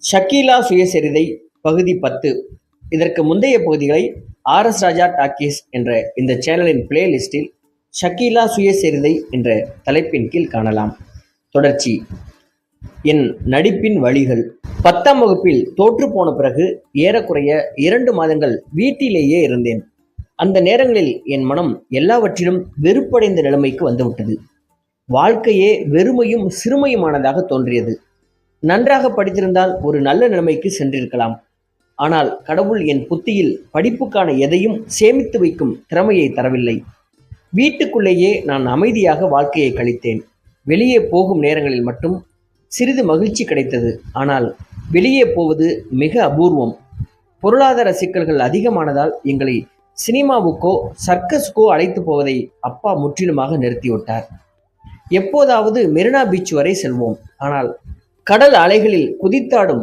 ஷக்கீலா சுயசரிதை பகுதி 10. இதற்கு முந்தைய பகுதிகளை RS ராஜா டாக்கீஸ் என்ற இந்த சேனலின் பிளேலிஸ்டில் ஷக்கீலா சுயசரிதை என்ற தலைப்பின் கீழ் காணலாம். தொடர்ச்சி. என் நடிப்பின் வழிகள். 10ஆம் வகுப்பில் தோற்று போன பிறகு ஏறக்குறைய 2 மாதங்கள் வீட்டிலேயே இருந்தேன். அந்த நேரங்களில் என் மனம் எல்லாவற்றிலும் வெறுப்படைந்த நிலைமைக்கு வந்துவிட்டது. வாழ்க்கையே வெறுமையும் சிறுமையுமானதாக தோன்றியது. நன்றாக படித்திருந்தால் ஒரு நல்ல நிலைமைக்கு சென்றிருக்கலாம். ஆனால் கடவுள் என் புத்தியில் படிப்புக்கான எதையும் சேமித்து வைக்கும் திறமையை தரவில்லை. வீட்டுக்குள்ளேயே நான் அமைதியாக வாழ்க்கையை கழித்தேன். வெளியே போகும் நேரங்களில் மட்டும் சிறிது மகிழ்ச்சி கிடைத்தது. ஆனால் வெளியே போவது மிக அபூர்வம். பொருளாதார சிக்கல்கள் அதிகமானதால் எங்களை சினிமாவுக்கோ சர்க்கஸுக்கோ அழைத்து போவதை அப்பா முற்றிலுமாக நிறுத்திவிட்டார். எப்போதாவது மெரினா பீச் வரை செல்வோம். ஆனால் கடல் அலைகளில் குதித்தாடும்